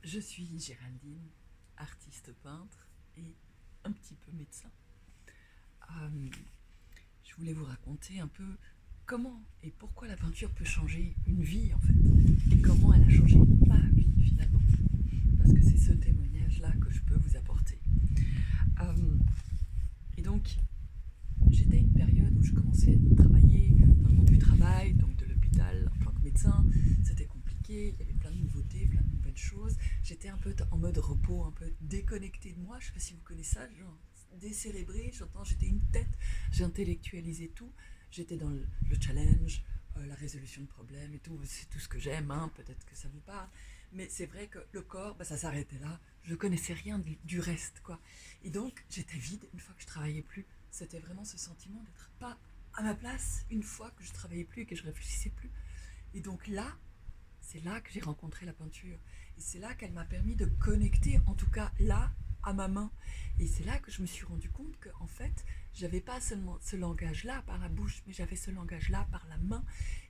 Je suis Géraldine, artiste peintre et un petit peu médecin. Euh, je voulais vous raconter un peu comment et pourquoi la peinture peut changer une vie en fait, et comment elle a changé ma vie finalement, parce que c'est ce témoignage-là que je peux vous apporter. Euh, et donc, j'étais à une période où je commençais à travailler dans le monde du travail, donc de l'hôpital en tant que médecin. C'était compliqué, il y avait plein de nouveautés, plein de nouvelles choses. J'étais un peu en mode repos, un peu déconnecté de moi. Je ne sais pas si vous connaissez ça, genre décérébré. J'étais une tête, j'intellectualisais tout. J'étais dans le challenge, la résolution de problèmes et tout. C'est tout ce que j'aime, hein. Peut-être que ça vous parle. Mais c'est vrai que le corps, bah, ça s'arrêtait là. Je connaissais rien du reste, quoi. Et donc, j'étais vide une fois que je travaillais plus. C'était vraiment ce sentiment d'être pas à ma place une fois que je travaillais plus et que je réfléchissais plus. Et donc là, c'est là que j'ai rencontré la peinture. Et c'est là qu'elle m'a permis de connecter, en tout cas là, à ma main. Et c'est là que je me suis rendu compte qu'en fait, j'avais pas seulement ce langage-là par la bouche, mais j'avais ce langage-là par la main.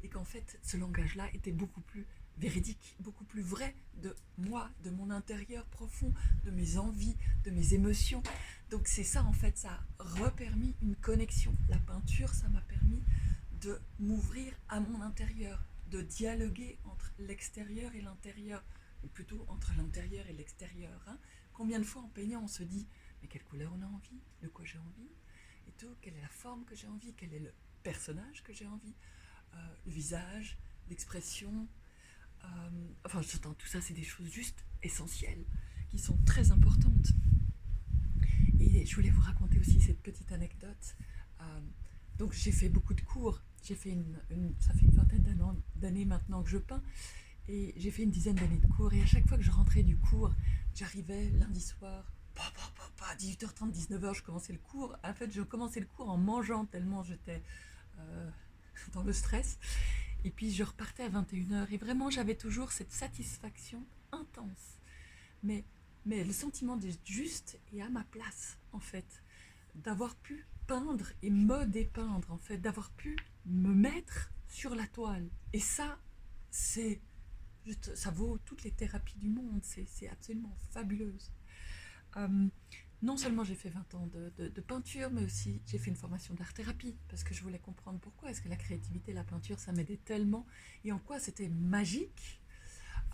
Et qu'en fait, ce langage-là était beaucoup plus véridique, beaucoup plus vrai de moi, de mon intérieur profond, de mes envies, de mes émotions. Donc c'est ça en fait, ça a repermis une connexion. La peinture, ça m'a permis de m'ouvrir à mon intérieur, de dialoguer entre l'extérieur et l'intérieur, ou plutôt entre l'intérieur et l'extérieur. Hein. Combien de fois en peignant on se dit mais quelle couleur on a envie, de quoi j'ai envie, et tout, quelle est la forme que j'ai envie, quel est le personnage que j'ai envie, le visage, l'expression. Enfin, tout ça, c'est des choses juste essentielles, qui sont très importantes. Et je voulais vous raconter aussi cette petite anecdote. Euh, donc j'ai fait beaucoup de cours. Ça fait une vingtaine d'années maintenant que je peins. Et j'ai fait une dizaine d'années de cours. Et à chaque fois que je rentrais du cours, j'arrivais lundi soir. À 18h30, 19h, je commençais le cours. En fait, je commençais le cours en mangeant tellement j'étais euh, dans le stress. Et puis je repartais à 21h. Et vraiment, j'avais toujours cette satisfaction intense, mais, mais le sentiment d'être juste et à ma place, en fait, d'avoir pu peindre et me dépeindre, en fait, d'avoir pu me mettre sur la toile. Et ça, c'est, ça vaut toutes les thérapies du monde, c'est absolument fabuleuse. Euh, non seulement j'ai fait 20 ans de peinture, mais aussi j'ai fait une formation d'art-thérapie, parce que je voulais comprendre pourquoi est-ce que la créativité et la peinture, ça m'aidait tellement, et en quoi c'était magique.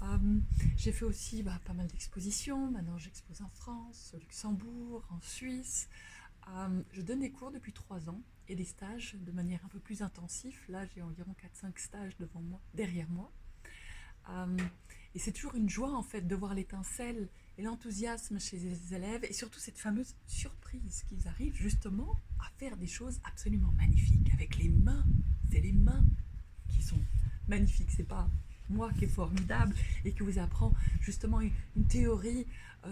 Euh, j'ai fait aussi pas mal d'expositions. Maintenant, j'expose en France, au Luxembourg, en Suisse. Je donne des cours depuis 3 ans et des stages de manière un peu plus intensive. Là, j'ai environ 4-5 stages devant moi, derrière moi. Euh, et c'est toujours une joie, en fait, de voir l'étincelle et l'enthousiasme chez les élèves et surtout cette fameuse surprise qu'ils arrivent justement à faire des choses absolument magnifiques avec les mains. C'est les mains qui sont magnifiques. C'est pas moi qui est formidable et qui vous apprend justement une théorie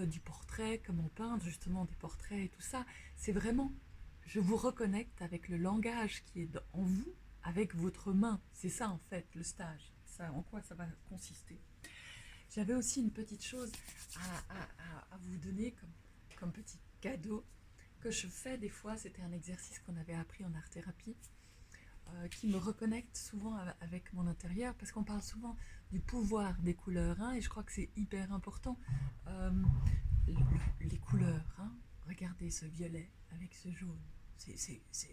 du portrait, comment peindre justement des portraits et tout ça. C'est vraiment, je vous reconnecte avec le langage qui est en vous, avec votre main. C'est ça en fait le stage. Ça, en quoi ça va consister. J'avais aussi une petite chose à vous donner comme petit cadeau que je fais des fois. C'était un exercice qu'on avait appris en art-thérapie qui me reconnecte souvent avec mon intérieur, parce qu'on parle souvent du pouvoir des couleurs, hein, et je crois que c'est hyper important. Euh, les couleurs, hein, regardez ce violet avec ce jaune,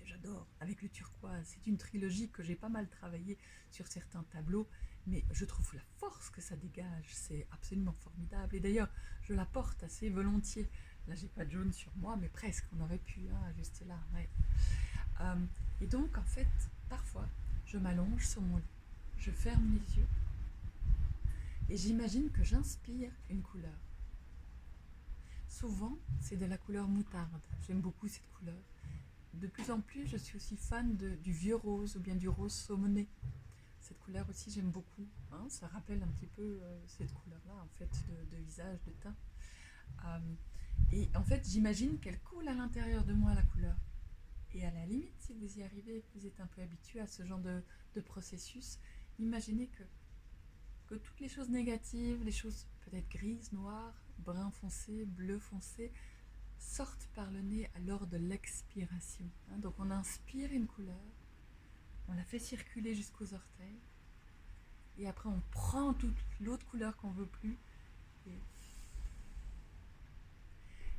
j'adore, avec le turquoise. C'est une trilogie que j'ai pas mal travaillé sur certains tableaux, mais je trouve la force que ça dégage, c'est absolument formidable. Et d'ailleurs, je la porte assez volontiers. Là, j'ai pas de jaune sur moi, mais presque, on aurait pu, hein, juste là, ouais. Euh, et donc, en fait, parfois, je m'allonge sur mon lit, je ferme les yeux et j'imagine que j'inspire une couleur. Souvent, c'est de la couleur moutarde. J'aime beaucoup cette couleur. De plus en plus, je suis aussi fan du vieux rose ou bien du rose saumoné. Cette couleur aussi, j'aime beaucoup. Hein, ça rappelle un petit peu cette couleur-là, en fait, de visage, de teint. Euh, et en fait, j'imagine qu'elle coule à l'intérieur de moi, la couleur. Et à la limite, si vous y arrivez, que vous êtes un peu habitué à ce genre de processus, imaginez que toutes les choses négatives, les choses peut-être grises, noires, brun foncé, bleu foncé, sortent par le nez à l'heure de l'expiration. Hein, donc on inspire une couleur, on la fait circuler jusqu'aux orteils, et après on prend toute l'autre couleur qu'on veut plus, et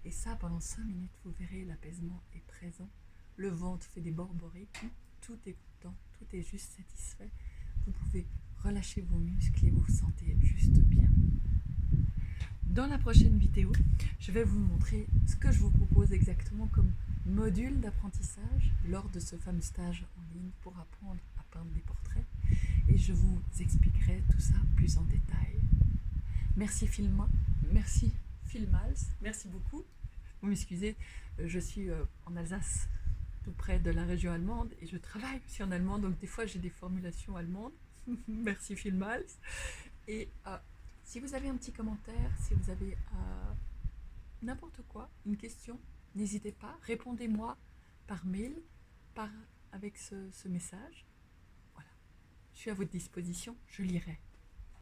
Et ça, pendant 5 minutes, vous verrez, l'apaisement est présent. Le ventre fait des borborées, tout est content, tout est juste satisfait. Vous pouvez relâcher vos muscles et vous vous sentez juste bien. Dans la prochaine vidéo, je vais vous montrer ce que je vous propose exactement comme module d'apprentissage lors de ce fameux stage en ligne pour apprendre à peindre des portraits. Et je vous expliquerai tout ça plus en détail. Merci Filmals, merci beaucoup. Vous m'excusez, je suis en Alsace, tout près de la région allemande, et je travaille aussi en allemand, donc des fois j'ai des formulations allemandes. Merci Filmals. Et si vous avez un petit commentaire, si vous avez n'importe quoi, une question, n'hésitez pas, répondez-moi par mail, avec ce message. Voilà, je suis à votre disposition, je lirai.